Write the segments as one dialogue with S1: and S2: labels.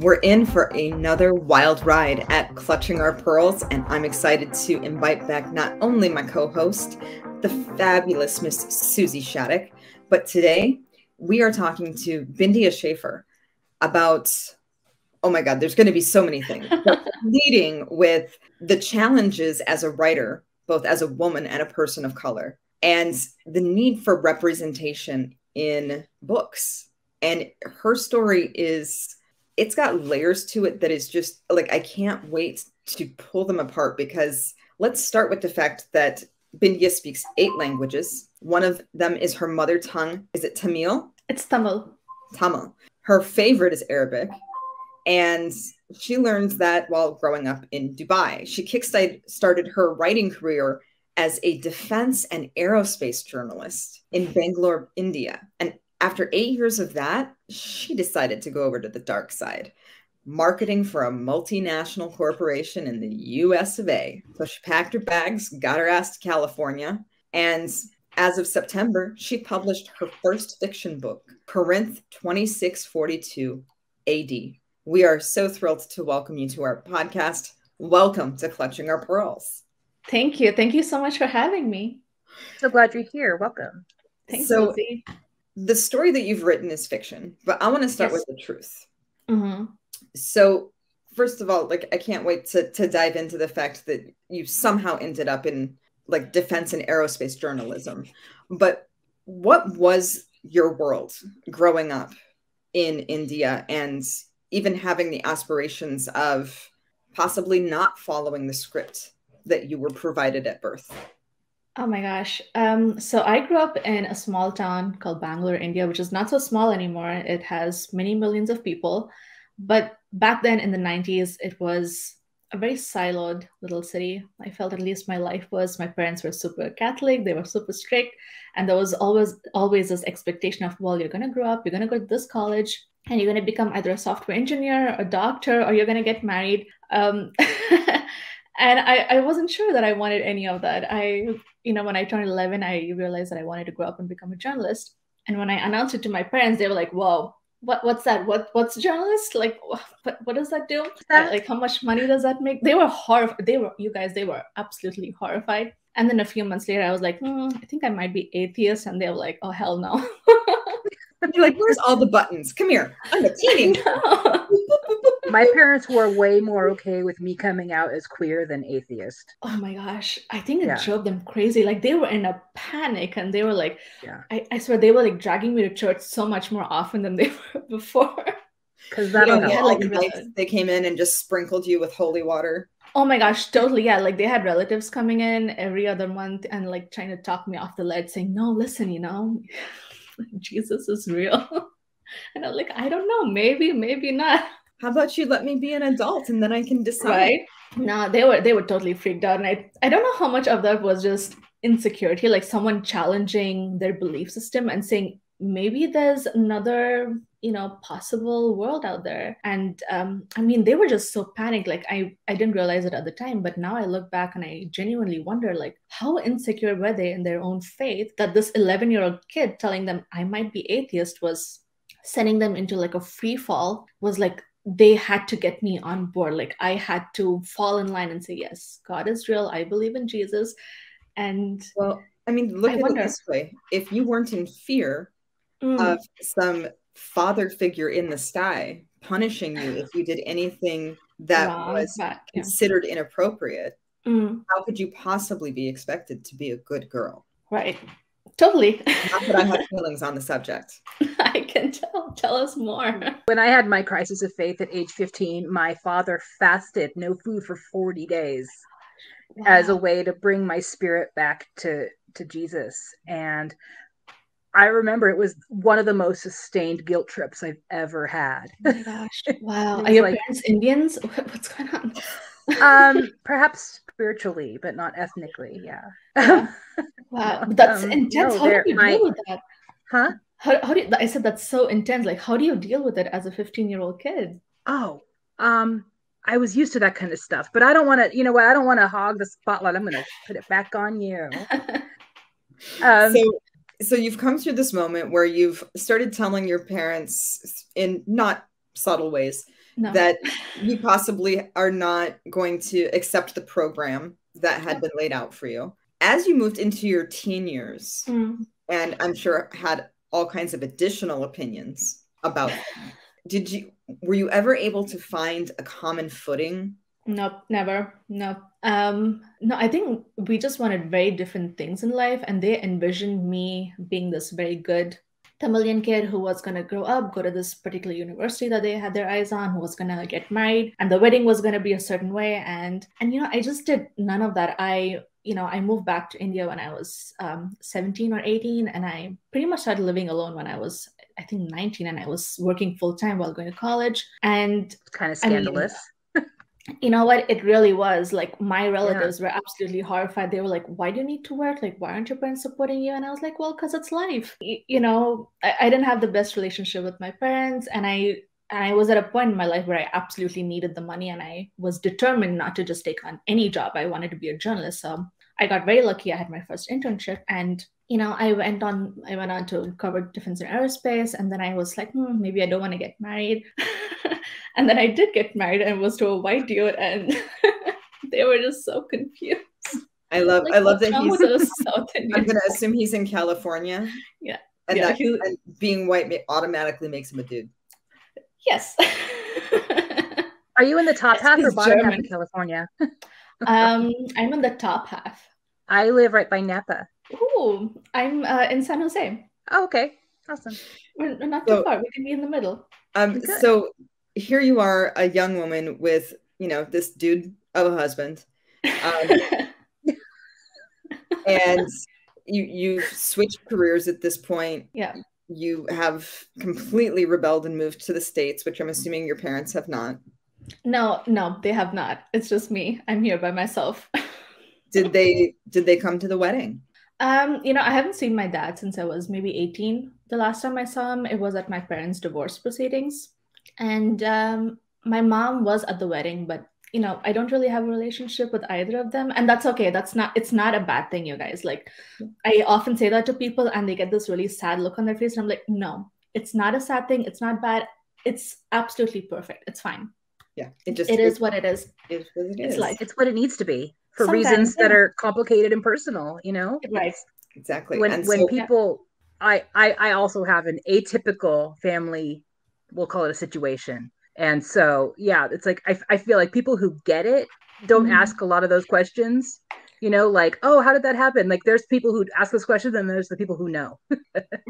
S1: We're in for another wild ride at Clutching Our Pearls, and I'm excited to invite back not only my co-host, the fabulous Miss Susie Shattuck, but today we are talking to Bindiya Schaefer about, oh my God, there's going to be so many things, but leading with the challenges as a writer, both as a woman and a person of color, and the need for representation in books. And her story is, it's got layers to it that is just like, I can't wait to pull them apart, because let's start with the fact that Bindiya speaks 8 languages. One of them is her mother tongue. Is it Tamil?
S2: It's Tamil.
S1: Tamil. Her favorite is Arabic. And she learns that while growing up in Dubai. She kickstarted her writing career as a defense and aerospace journalist in Bangalore, India. And after 8 years of that, she decided to go over to the dark side, marketing for a multinational corporation in the US of A. So she packed her bags, got her ass to California, and as of September, she published her first fiction book, CORINTH 2642 AD. We are so thrilled to welcome you to our podcast. Welcome to Clutching Our Pearls.
S2: Thank you. Thank you so much for having me.
S3: So glad you're here. Welcome.
S2: Thanks,
S1: so,
S2: Lucy.
S1: The story that you've written is fiction, but I want to start with the truth.
S2: Mm-hmm.
S1: So first of all, like, I can't wait to dive into the fact that you somehow ended up in like defense and aerospace journalism. But what was your world growing up in India, and even having the aspirations of possibly not following the script that you were provided at birth?
S2: Oh my gosh. So I grew up in a small town called Bangalore, India, which is not so small anymore. It has many millions of people. But back then in the 90s, it was a very siloed little city. I felt at least my life was. My parents were super Catholic. They were super strict. And there was always this expectation of, well, you're going to grow up, you're going to go to this college, and you're going to become either a software engineer, a doctor, or you're going to get married. And I wasn't sure that I wanted any of that. When I turned 11, I realized that I wanted to grow up and become a journalist. And when I announced it to my parents, they were like, whoa, what's that? What's a journalist? Like, what does that do? Like, how much money does that make? They were horrified. They were absolutely horrified. And then a few months later, I was like, I think I might be atheist. And they were like, oh, hell no.
S1: You're like, where's all the buttons? Come here. I'm a teenager.
S3: My parents were way more okay with me coming out as queer than atheist.
S2: Oh my gosh. I think it drove them crazy. Like, they were in a panic, and they were like, I swear they were like dragging me to church so much more often than they were before.
S3: Because
S1: they came in and just sprinkled you with holy water.
S2: Oh my gosh, totally. Yeah, like they had relatives coming in every other month and like trying to talk me off the ledge, saying, no, listen, Jesus is real. And I'm like, I don't know, maybe not.
S1: How about you let me be an adult and then I can decide?
S2: Right? No, they were totally freaked out. And I don't know how much of that was just insecurity, like someone challenging their belief system and saying, maybe there's another, possible world out there. And they were just so panicked. Like, I didn't realize it at the time, but now I look back and I genuinely wonder, like, how insecure were they in their own faith that this 11-year-old kid telling them I might be atheist was sending them into like a free fall, was like, they had to get me on board. Like, I had to fall in line and say, yes, God is real. I believe in Jesus. And
S1: well, look at it this way. If you weren't in fear of some father figure in the sky punishing you if you did anything that was considered inappropriate, how could you possibly be expected to be a good girl?
S2: Right. Totally.
S1: Not that I have feelings on the subject.
S2: I can tell. Tell us more.
S3: When I had my crisis of faith at age 15, my father fasted no food for 40 days as a way to bring my spirit back to Jesus. And I remember it was one of the most sustained guilt trips I've ever had.
S2: Oh my gosh. Wow. Are your parents Indians? What's going
S3: on? Perhaps spiritually, but not ethnically. Yeah.
S2: Wow. That's intense. How do you deal with that?
S3: Huh?
S2: How do you, I said that's so intense. Like, how do you deal with it as a 15-year-old kid?
S3: Oh, I was used to that kind of stuff, but I don't want to, I don't want to hog the spotlight. I'm going to put it back on you.
S1: So you've come through this moment where you've started telling your parents in not subtle ways
S2: No.
S1: that you possibly are not going to accept the program that had been laid out for you. As you moved into your teen years, and I'm sure had all kinds of additional opinions about things, were you ever able to find a common footing?
S2: Nope, never. No. No, I think we just wanted very different things in life, and they envisioned me being this very good Tamilian kid who was going to grow up, go to this particular university that they had their eyes on, who was going to get married, and the wedding was going to be a certain way. And I just did none of that. I moved back to India when I was 17 or 18, and I pretty much started living alone when I was, I think, 19, and I was working full time while going to college. And
S3: it's kind of scandalous.
S2: You know what? It really was. Like, my relatives were absolutely horrified. They were like, why do you need to work? Like, why aren't your parents supporting you? And I was like, well, because it's life. I didn't have the best relationship with my parents. And I was at a point in my life where I absolutely needed the money. And I was determined not to just take on any job. I wanted to be a journalist. So I got very lucky. I had my first internship. And I went on to cover defense and aerospace. And then I was like, maybe I don't want to get married. And then I did get married and was to a white dude, and they were just so confused.
S1: I love that he's
S2: South Indian.
S1: I'm going to assume he's in California.
S2: Yeah.
S1: And and being white automatically makes him a dude.
S2: Yes.
S3: Are you in the top half or bottom half of California?
S2: I'm in the top half.
S3: I live right by Napa.
S2: Ooh, I'm in San Jose.
S3: Oh, okay. Awesome.
S2: We're not too far. We can be in the middle.
S1: So here you are, a young woman with, this dude of a husband. And you've switched careers at this point.
S2: Yeah.
S1: You have completely rebelled and moved to the States, which I'm assuming your parents have not.
S2: No, they have not. It's just me. I'm here by myself.
S1: Did they come to the wedding?
S2: I haven't seen my dad since I was maybe 18. The last time I saw him, it was at my parents' divorce proceedings. And my mom was at the wedding, but I don't really have a relationship with either of them, and that's okay. It's not a bad thing, you guys. Like, I often say that to people, and they get this really sad look on their face, and I'm like, no, it's not a sad thing. It's not bad. It's absolutely perfect. It's fine.
S1: Yeah,
S2: it is what it is.
S1: It's
S2: life.
S3: It's what it needs to be for reasons that are complicated and personal.
S2: Right?
S1: Exactly.
S3: When people, I also have an atypical family. We'll call it a situation. And so, yeah, it's like, I feel like people who get it don't ask a lot of those questions, like, oh, how did that happen? Like, there's people who ask those questions, and there's the people who know.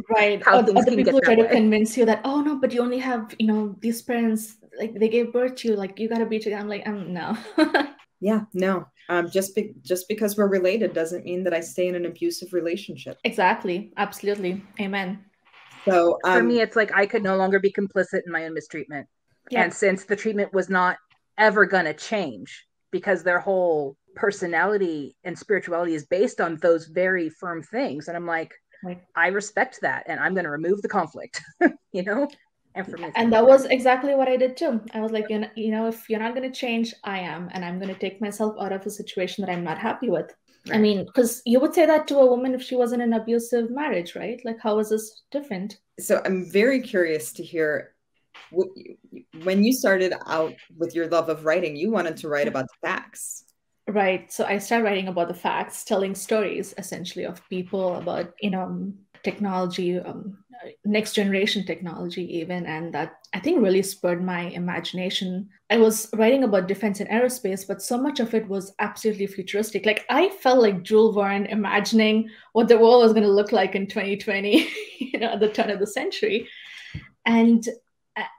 S2: Right. Or the people who try to convince you that, oh, no, but you only have, these parents, like, they gave birth to you, like, you got to be together. I'm like, no.
S1: Yeah, no. Just because we're related doesn't mean that I stay in an abusive relationship.
S2: Exactly. Absolutely. Amen.
S1: So
S3: for me, it's like I could no longer be complicit in my own mistreatment. Yeah. And since the treatment was not ever going to change, because their whole personality and spirituality is based on those very firm things. And I'm like, I respect that, and I'm going to remove the conflict, And for me,
S2: and that was exactly what I did too. I was like, if you're not going to change, I am, and I'm going to take myself out of a situation that I'm not happy with. Right. I mean, because you would say that to a woman if she was in an abusive marriage, right? Like, how is this different?
S1: So I'm very curious to hear, when you started out with your love of writing, you wanted to write about the facts.
S2: Right. So I started writing about the facts, telling stories essentially of people, about, technology, next generation technology even. And that, I think, really spurred my imagination. I was writing about defense and aerospace, but so much of it was absolutely futuristic. Like, I felt like Jules Verne imagining what the world was going to look like in 2020, at the turn of the century. And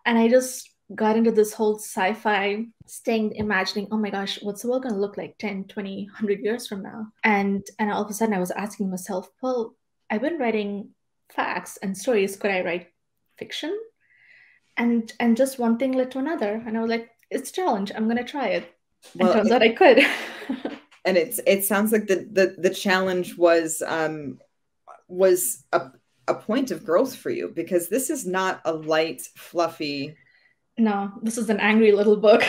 S2: I just got into this whole sci-fi thing, imagining, oh my gosh, what's the world going to look like 10, 20, 100 years from now? And all of a sudden I was asking myself, well, I've been writing facts and stories. Could I write fiction? And just one thing led to another. And I was like, it's a challenge. I'm going to try it. Well, and turns out I could.
S1: And it sounds like the challenge was a point of growth for you, because this is not a light, fluffy.
S2: No, this is an angry little book.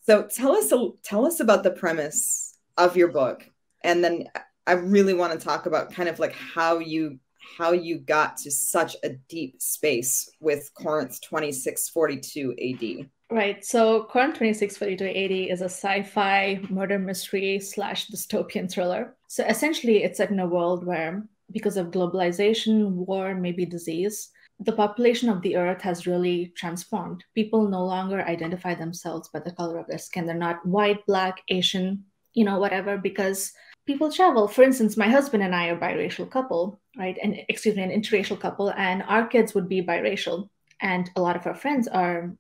S1: So tell us about the premise of your book, and then I really want to talk about kind of like how you how you got to such a deep space with Corinth 2642 AD.
S2: Right. So Corinth 2642 AD is a sci-fi murder mystery / dystopian thriller. So essentially, it's set in a world where, because of globalization, war, maybe disease, the population of the earth has really transformed. People no longer identify themselves by the color of their skin. They're not white, black, Asian, whatever, because people travel. For instance, my husband and I are a biracial couple, right? And an interracial couple, and our kids would be biracial. And a lot of our friends are,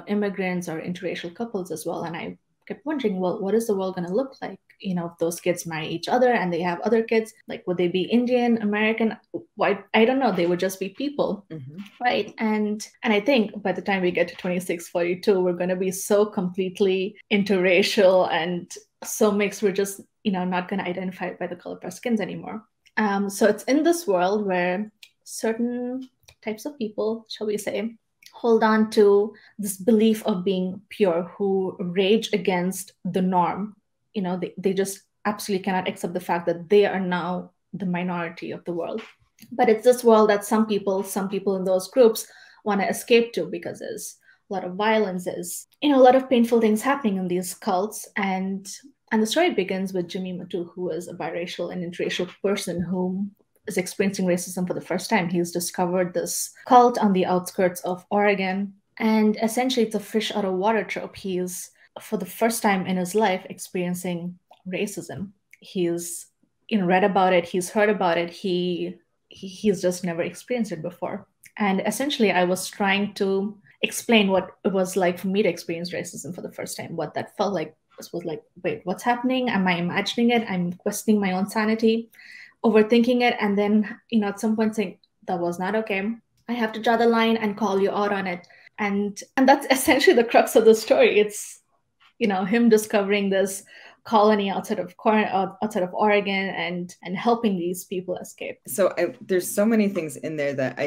S2: immigrants or interracial couples as well. And I kept wondering, well, what is the world going to look like? If those kids marry each other and they have other kids, like, would they be Indian, American, white? I don't know. They would just be people, right? And I think by the time we get to 2642, we're going to be so completely interracial and so mixed. We're just, not going to identify by the color of our skins anymore. So it's in this world where certain types of people, shall we say, hold on to this belief of being pure, who rage against the norm. They just absolutely cannot accept the fact that they are now the minority of the world. But it's this world that some people in those groups want to escape to, because there's a lot of violence, there's, a lot of painful things happening in these cults. And the story begins with Jimmy Matu, who is a biracial and interracial person who is experiencing racism for the first time. He's discovered this cult on the outskirts of Oregon. And essentially, it's a fish out of water trope. He's, for the first time in his life, experiencing racism. He's read about it, he's heard about it, he's just never experienced it before. And essentially, I was trying to explain what it was like for me to experience racism for the first time, what that felt like. This was like, wait, what's happening? Am I imagining it? I'm questioning my own sanity, overthinking it, and then, at some point saying, that was not okay. I have to draw the line and call you out on it. And that's essentially the crux of the story. It's, him discovering this colony outside of Oregon and helping these people escape.
S1: So there's so many things in there that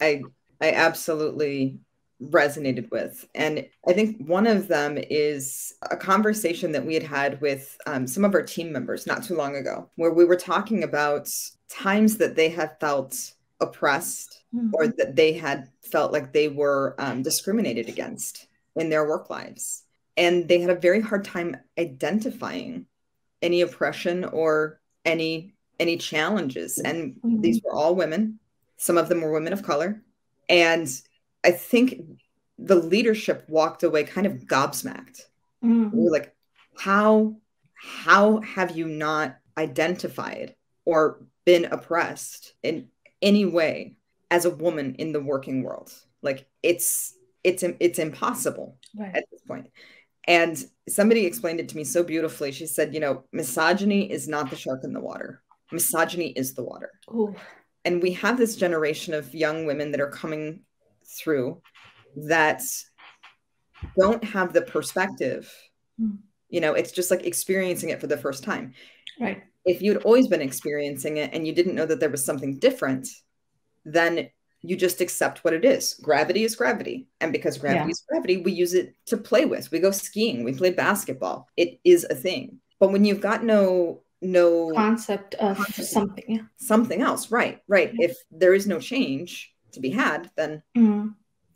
S1: I absolutely resonated with. And I think one of them is a conversation that we had with some of our team members not too long ago, where we were talking about times that they had felt oppressed or that they had felt like they were discriminated against in their work lives. And they had a very hard time identifying any oppression or any challenges. And these were all women. Some of them were women of color. And I think the leadership walked away kind of gobsmacked. We were like, how have you not identified or been oppressed in any way as a woman in the working world? Like, it's impossible at this point. And somebody explained it to me so beautifully. She said, misogyny is not the shark in the water. Misogyny is the water.
S2: Ooh.
S1: And we have this generation of young women that are coming through that don't have the perspective. It's just like experiencing it for the first time.
S2: Right.
S1: If you'd always been experiencing it and you didn't know that there was something different, then you just accept what it is. Gravity is gravity. And because gravity is gravity, we use it to play with. We go skiing, we play basketball. It is a thing. But when you've got no
S2: concept of
S1: something else, right. If there is no change to be had, then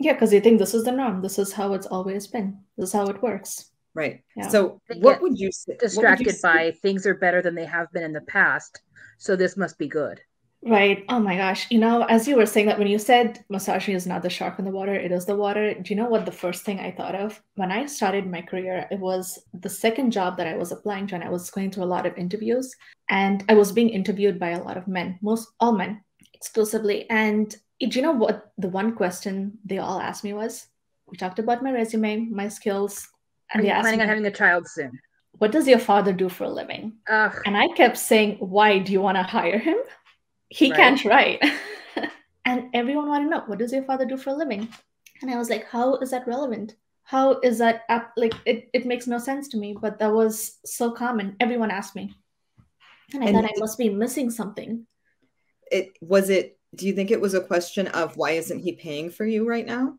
S2: because you think this is the norm. This is how it's always been. This is how it works.
S1: Right.
S2: Yeah.
S1: So what would you say?
S3: Distracted by things are better than they have been in the past, so this must be good.
S2: Right. Oh my gosh. As you were saying that, when you said misogyny is not the shark in the water, it is the water. Do you know what the first thing I thought of? When I started my career, it was the second job that I was applying to, and I was going through a lot of interviews, and I was being interviewed by a lot of men, all men exclusively. And do you know what the one question they all asked me was? We talked about my resume, my skills, and they asked me,
S3: planning on having a child soon?
S2: What does your father do for a living? And I kept saying, why do you want to hire him? He can't write. And everyone wanted to know, what does your father do for a living? And I was like, how is that relevant? How is that it makes no sense to me, but that was so common. Everyone asked me. And I thought I must be missing something.
S1: Do you think it was a question of why isn't he paying for you right now?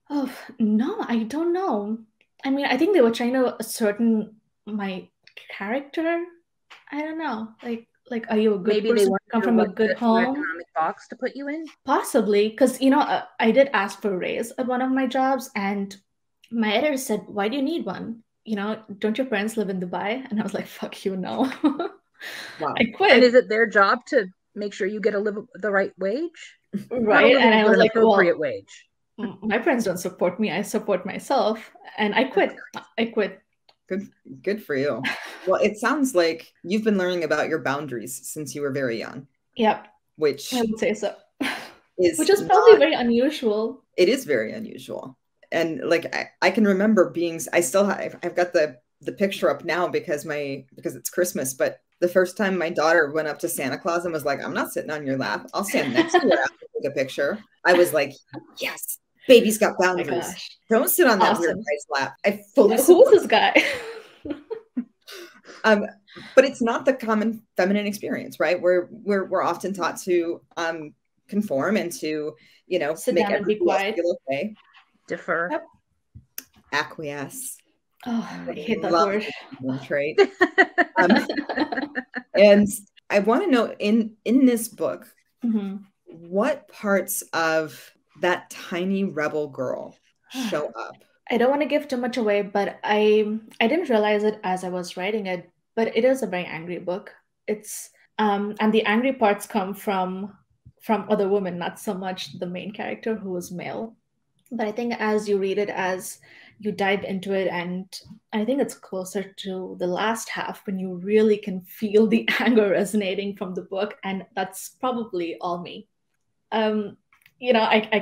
S2: Oh, no, I don't know. I mean, I think they were trying to ascertain my character. I don't know. Like, like, are you a good
S3: Maybe they
S2: person?
S3: want
S2: Come from a good
S3: the
S2: home?
S3: economic box to put you in.
S2: Possibly, because I did ask for a raise at one of my jobs, and my editor said, "Why do you need one? Don't your parents live in Dubai?" And I was like, "Fuck you, no."
S1: Wow.
S2: I quit.
S3: And is it their job to make sure you get the right wage?
S2: Right? And I was like,
S3: appropriate
S2: well,
S3: wage.
S2: my parents don't support me. I support myself, and I quit. I quit.
S1: Good for you. Well, it sounds like you've been learning about your boundaries since you were very young.
S2: Yep,
S1: which
S2: I would say so.
S1: is
S2: Which is probably very unusual.
S1: It is very unusual. And like I can remember I've got the picture up now because it's Christmas, but the first time my daughter went up to Santa Claus and was like, "I'm not sitting on your lap. I'll stand next to her after take a picture." I was like, "Yes, baby's got boundaries.
S2: Oh my gosh.
S1: Don't sit on that
S2: Awesome.
S1: weird guy's lap." I fully
S2: Who was this guy?
S1: But it's not the common feminine experience, right? We're often taught to conform and to,
S2: Sit
S1: make
S2: down and be
S1: everybody else
S2: quiet.
S1: feel okay.
S3: Defer.
S2: Yep.
S1: Acquiesce.
S2: Oh, I hate that word.
S1: Trait. And I want to know in this book,
S2: Mm-hmm.
S1: what parts of that tiny rebel girl show up?
S2: I don't want to give too much away, but I didn't realize it as I was writing it, but it is a very angry book. It's and the angry parts come from other women, not so much the main character who is male. But I think as you read it, as you dive into it, and I think it's closer to the last half when you really can feel the anger resonating from the book, and that's probably all me. I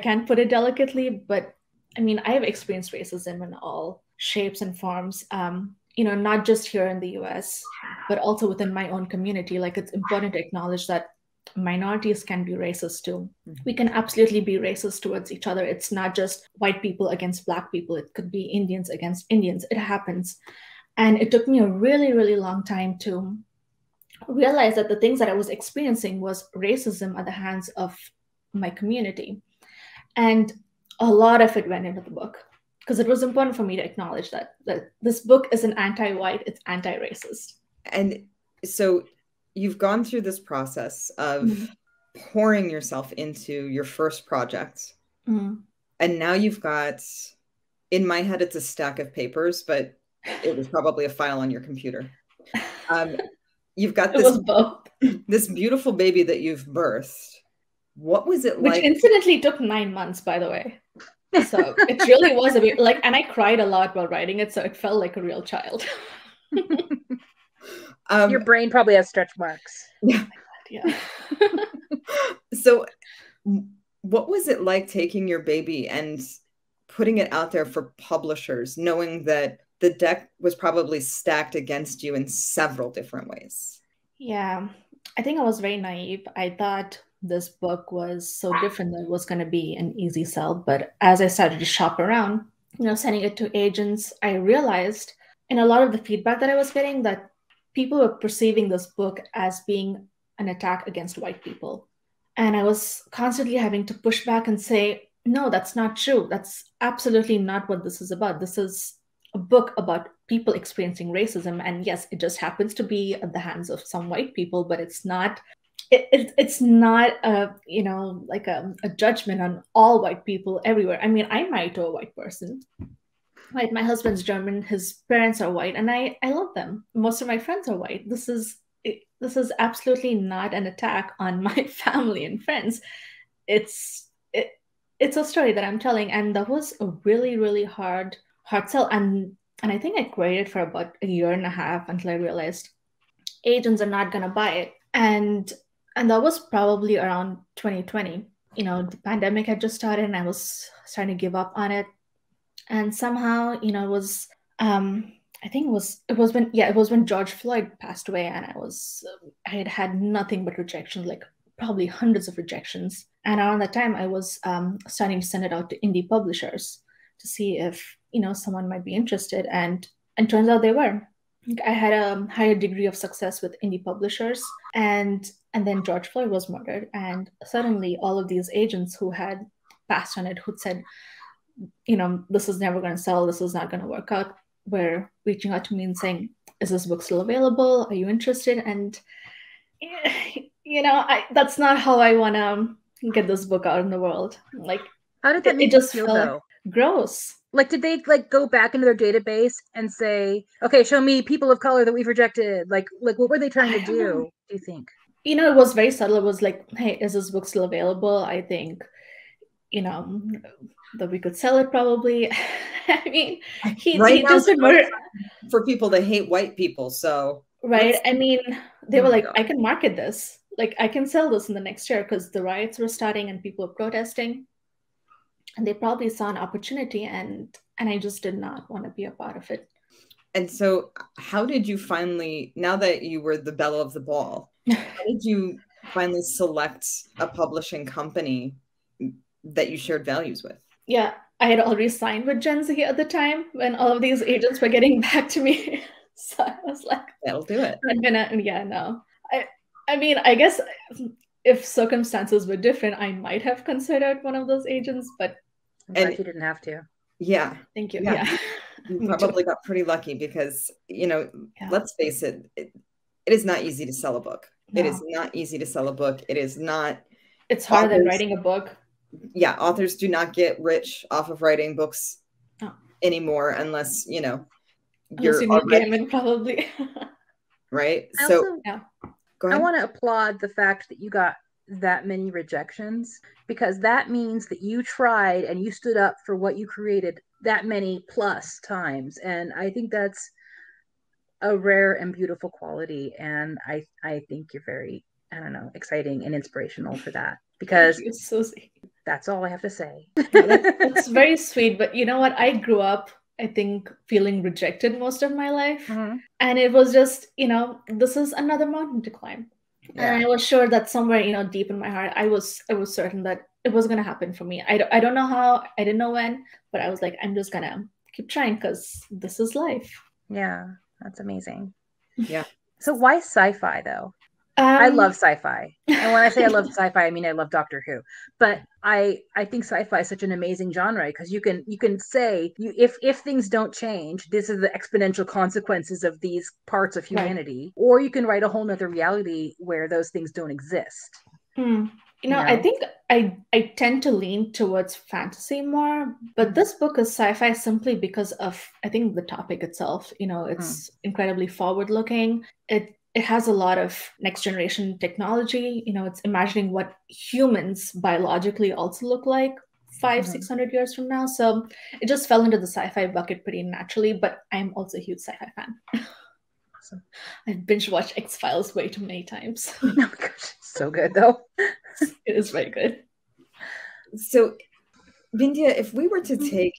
S2: can't put it delicately, but I mean, I have experienced racism in all shapes and forms, not just here in the US, but also within my own community. Like, it's important to acknowledge that minorities can be racist too. We can absolutely be racist towards each other. It's not just white people against Black people. It could be Indians against Indians. It happens. And it took me a really, really long time to realize that the things that I was experiencing was racism at the hands of my community. And a lot of it went into the book because it was important for me to acknowledge that this book isn't anti-white, it's anti-racist.
S1: And so you've gone through this process of pouring yourself into your first project. And now you've got, in my head, it's a stack of papers, but it was probably a file on your computer. You've got this beautiful baby that you've birthed. What was it like?
S2: Which incidentally took 9 months, by the way. So it really was a bit like, and I cried a lot while writing it, so it felt like a real child.
S3: Your brain probably has stretch marks.
S1: Yeah.
S2: Yeah.
S1: So what was it like taking your baby and putting it out there for publishers, knowing that the deck was probably stacked against you in several different ways?
S2: Yeah, I think I was very naive. I thought this book was so different that it was going to be an easy sell. But as I started to shop around, sending it to agents, I realized in a lot of the feedback that I was getting that people were perceiving this book as being an attack against white people. And I was constantly having to push back and say, no, that's not true. That's absolutely not what this is about. This is a book about people experiencing racism. And yes, it just happens to be at the hands of some white people, but it's not a judgment on all white people everywhere. I mean, I'm married to a white person. Right, my husband's German, his parents are white, and I love them. Most of my friends are white. This is absolutely not an attack on my family and friends. It's a story that I'm telling, and that was a really, really hard sell. And I think I created for about a year and a half until I realized agents are not going to buy it. And that was probably around 2020. The pandemic had just started, and I was starting to give up on it. And somehow, it was, I think it was when George Floyd passed away, and I had nothing but rejection, like probably hundreds of rejections. And around that time, I was starting to send it out to indie publishers to see if, someone might be interested. And turns out they were. I had a higher degree of success with indie publishers. And then George Floyd was murdered. And suddenly all of these agents who had passed on it, who'd said, this is never going to sell, this is not going to work out, were reaching out to me and saying, is this book still available? Are you interested? And, That's not how I want to get this book out in the world. Like,
S3: how did that make
S2: you
S3: feel though?
S2: Gross.
S3: Like, did they like go back into their database and say, okay, show me people of color that we've rejected? Like what were they trying to do you think?
S2: It was very subtle. It was like, hey, is this book still available? I think, that we could sell it probably. I mean, he just murdered
S1: for people that hate white people. So
S2: right. I mean, they were like, I can market this. Like, I can sell this in the next year because the riots were starting and people were protesting. And they probably saw an opportunity, and I just did not want to be a part of it.
S1: And so how did you finally, now that you were the belle of the ball, how did you finally select a publishing company that you shared values with?
S2: Yeah, I had already signed with Gen Z at the time when all of these agents were getting back to me. So I was like,
S1: that'll do it.
S2: I mean, I guess if circumstances were different, I might have considered one of those agents, but
S3: I'm glad you didn't have to.
S1: Yeah.
S2: Thank you. Yeah.
S1: You probably got pretty lucky because, let's face it, it is not easy to sell a book. No. It is not easy to sell a book. It is not.
S2: It's harder than writing a book.
S1: Yeah. Authors do not get rich off of writing books anymore unless, you're
S2: Gaiman, probably.
S1: Right.
S3: I want to applaud the fact that you got that many rejections, because that means that you tried and you stood up for what you created that many plus times, and I think that's a rare and beautiful quality, and I think you're very, exciting and inspirational for that, because that's all I have to say.
S2: That's very sweet, but you know what, I grew up, I think, feeling rejected most of my life. And it was just, this is another mountain to climb. Yeah. And I was sure that somewhere, deep in my heart, I was certain that it was going to happen for me. I don't know how, I didn't know when, but I was like, I'm just going to keep trying because this is life.
S3: Yeah, that's amazing.
S1: Yeah.
S3: So why sci-fi though? I love sci-fi. And when I say I love sci-fi, I mean I love Doctor Who. But I think sci-fi is such an amazing genre because you can say if things don't change, this is the exponential consequences of these parts of humanity. Right. Or you can write a whole nother reality where those things don't exist.
S2: I think I tend to lean towards fantasy more, but this book is sci-fi simply because of, I think, the topic itself. It's incredibly forward-looking. It has a lot of next generation technology. It's imagining what humans biologically also look like 500-600 years from now. So it just fell into the sci-fi bucket pretty naturally, but I'm also a huge sci-fi fan. Awesome. I've binge watched X-Files way too many times.
S3: Oh my gosh, so good though.
S2: It is very good.
S1: So Bindiya, if we were to take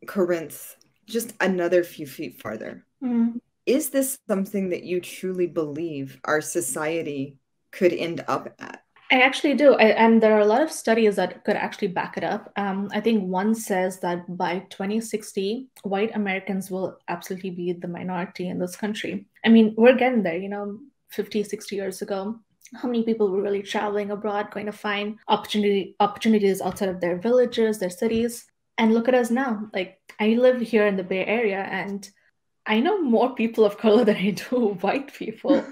S1: Corinth just another few feet farther, is this something that you truly believe our society could end up at?
S2: I actually do. And there are a lot of studies that could actually back it up. I think one says that by 2060, white Americans will absolutely be the minority in this country. I mean, we're getting there, 50, 60 years ago. How many people were really traveling abroad, going to find opportunities outside of their villages, their cities? And look at us now. Like, I live here in the Bay Area, and I know more people of color than I do white people.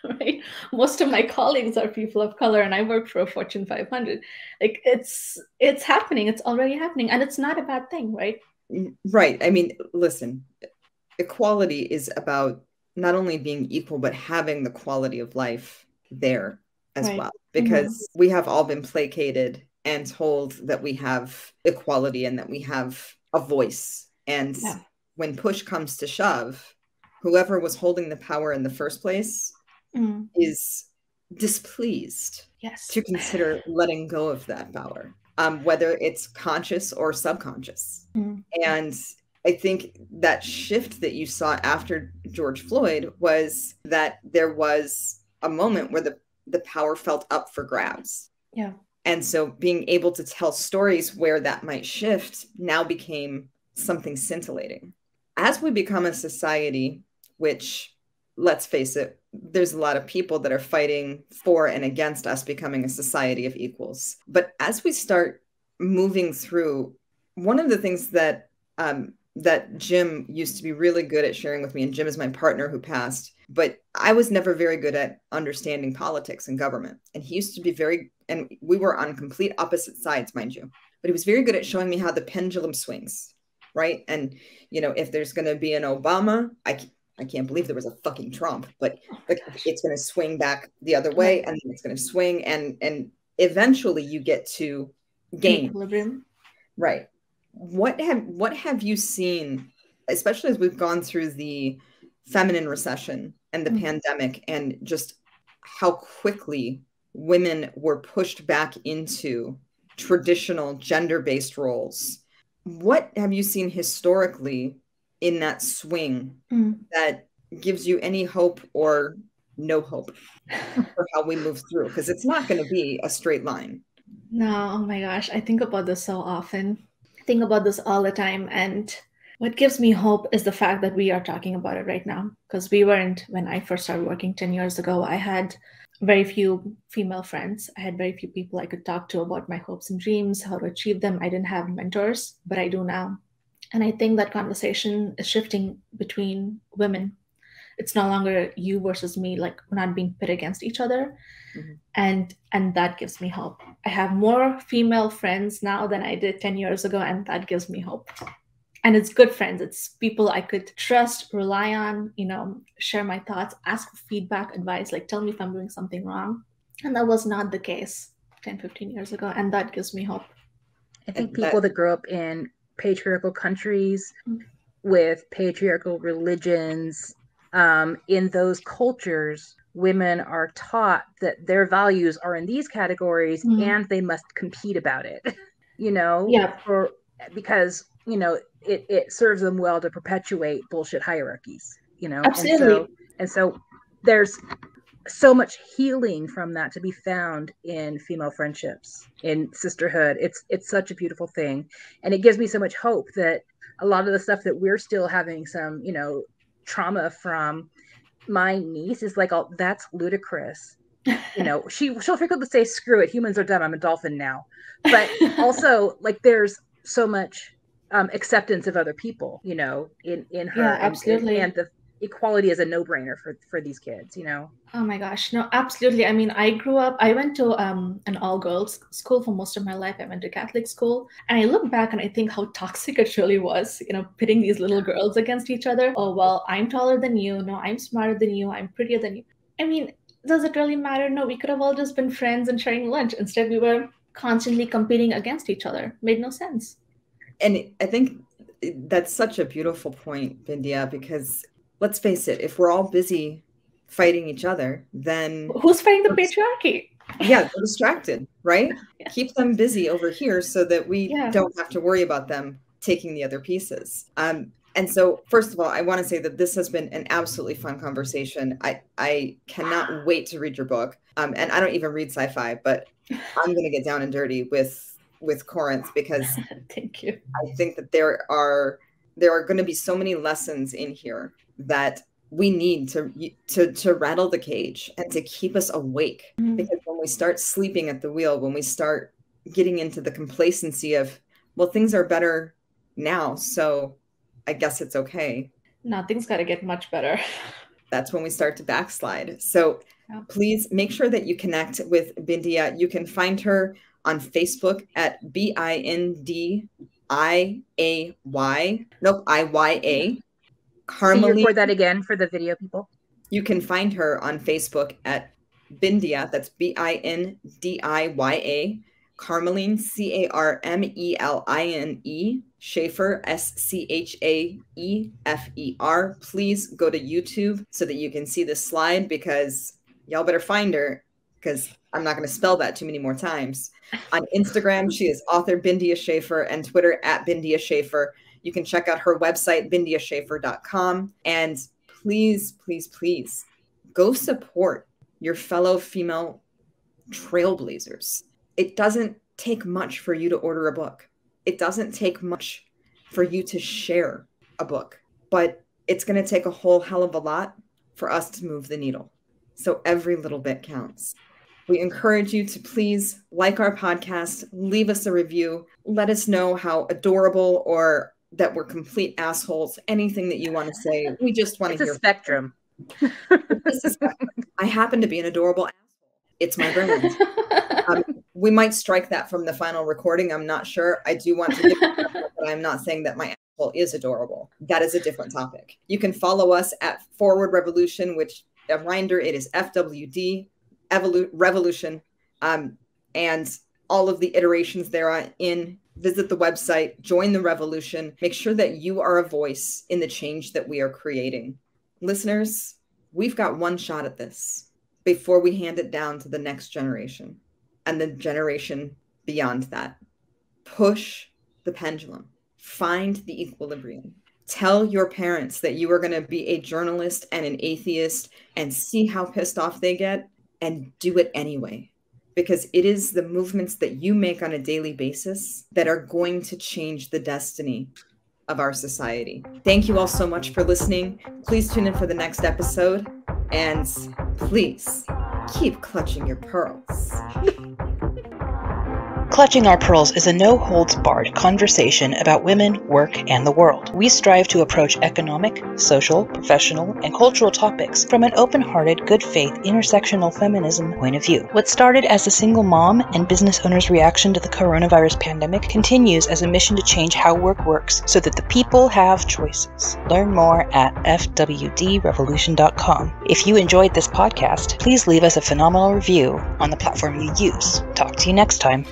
S2: Right? Most of my colleagues are people of color, and I work for a Fortune 500. Like, it's happening. It's already happening, and it's not a bad thing, right?
S1: Right. I mean, listen, equality is about not only being equal, but having the quality of life there as well, because we have all been placated and told that we have equality and that we have a voice. And when push comes to shove, whoever was holding the power in the first place is displeased to consider letting go of that power, whether it's conscious or subconscious. And I think that shift that you saw after George Floyd was that there was a moment where the power felt up for grabs.
S2: Yeah.
S1: And so being able to tell stories where that might shift now became something scintillating. As we become a society, which, let's face it, there's a lot of people that are fighting for and against us becoming a society of equals. But as we start moving through, one of the things that that Jim used to be really good at sharing with me, and Jim is my partner who passed, but I was never very good at understanding politics and government. And he used to be and we were on complete opposite sides, mind you, but he was very good at showing me how the pendulum swings, right? And, if there's going to be an Obama, I can't believe there was a fucking Trump, but it's going to swing back the other way, and then it's going to swing, and eventually you get to gain
S2: equilibrium.
S1: Right. What have you seen, especially as we've gone through the feminine recession and the pandemic, and just how quickly women were pushed back into traditional gender-based roles? What have you seen historically in that swing that gives you any hope or no hope for how we move through? Because it's not going to be a straight line.
S2: No, oh my gosh, I think about this so often. I think about this all the time. And what gives me hope is the fact that we are talking about it right now. Because we weren't, when I first started working 10 years ago, I had very few female friends. I had very few people I could talk to about my hopes and dreams, how to achieve them. I didn't have mentors, but I do now. And I think that conversation is shifting between women. It's no longer you versus me, like we're not being pit against each other. And that gives me hope. I have more female friends now than I did 10 years ago, and that gives me hope. And it's good friends. It's people I could trust, rely on, share my thoughts, ask for feedback, advice, like tell me if I'm doing something wrong. And that was not the case 10, 15 years ago. And that gives me hope.
S3: I think people that grew up in patriarchal countries with patriarchal religions, in those cultures, women are taught that their values are in these categories and they must compete about it, because, it serves them well to perpetuate bullshit hierarchies,
S2: Absolutely.
S3: And so there's so much healing from that to be found in female friendships, in sisterhood. It's such a beautiful thing. And it gives me so much hope that a lot of the stuff that we're still having some, trauma from, my niece is like, oh, that's ludicrous. She'll frequently say, screw it, humans are dumb, I'm a dolphin now. But also, like, there's so much acceptance of other people, in her.
S2: Yeah, absolutely.
S3: And the equality is a no-brainer for these kids,
S2: Oh my gosh, no, absolutely. I mean, I went to an all-girls school for most of my life. I went to Catholic school, and I look back and I think how toxic it really was, pitting these little girls against each other. Oh, well, I'm taller than you. No, I'm smarter than you. I'm prettier than you. I mean, does it really matter? No, we could have all just been friends and sharing lunch. Instead, we were constantly competing against each other. Made no sense.
S1: And I think that's such a beautiful point, Bindiya, because let's face it, if we're all busy fighting each other, then
S2: who's fighting the patriarchy?
S1: Yeah, they're distracted, right? Yeah. Keep them busy over here so that we don't have to worry about them taking the other pieces. And so, first of all, I want to say that this has been an absolutely fun conversation. I cannot wait to read your book. And I don't even read sci-fi, but I'm going to get down and dirty with Corinth, because
S2: thank you.
S1: I think that there are going to be so many lessons in here that we need to rattle the cage and to keep us awake. Because when we start sleeping at the wheel, when we start getting into the complacency of, well, things are better now, so I guess it's okay.
S2: Nothing's got to get much better.
S1: That's when we start to backslide. So please make sure that you connect with Bindiya. You can find her on Facebook at BINDIAY. Nope, IYA.
S3: Can you record that again for the video people?
S1: You can find her on Facebook at Bindiya, that's BINDIYA, Carmeline, CARMELINE, Schaefer, SCHAEFER. Please go to YouTube so that you can see this slide, because y'all better find her, because I'm not going to spell that too many more times. On Instagram, she is author Bindiya Schaefer, and Twitter at Bindiya Schaefer. You can check out her website, bindiyaschaefer.com. And please, please, please go support your fellow female trailblazers. It doesn't take much for you to order a book. It doesn't take much for you to share a book, but it's going to take a whole hell of a lot for us to move the needle. So every little bit counts. We encourage you to please like our podcast, leave us a review, let us know how adorable or that we're complete assholes, anything that you want to say. We just want to hear.
S3: It's a spectrum.
S1: I happen to be an adorable asshole. It's my brand. We might strike that from the final recording. I'm not sure. I do want to, but I'm not saying that my asshole is adorable. That is a different topic. You can follow us at Forward Revolution, which, a reminder, it is FWD Revolution, and all of the iterations therein. Visit the website, join the revolution, make sure that you are a voice in the change that we are creating. Listeners, we've got one shot at this before we hand it down to the next generation and the generation beyond that. Push the pendulum. Find the equilibrium. Tell your parents that you are going to be a journalist and an atheist and see how pissed off they get, and do it anyway. Because it is the movements that you make on a daily basis that are going to change the destiny of our society. Thank you all so much for listening. Please tune in for the next episode. And please keep clutching your pearls.
S4: Clutching Our Pearls is a no-holds-barred conversation about women, work, and the world. We strive to approach economic, social, professional, and cultural topics from an open-hearted, good-faith, intersectional feminism point of view. What started as a single mom and business owner's reaction to the coronavirus pandemic continues as a mission to change how work works so that the people have choices. Learn more at fwdrevolution.com. If you enjoyed this podcast, please leave us a phenomenal review on the platform you use. Talk to you next time.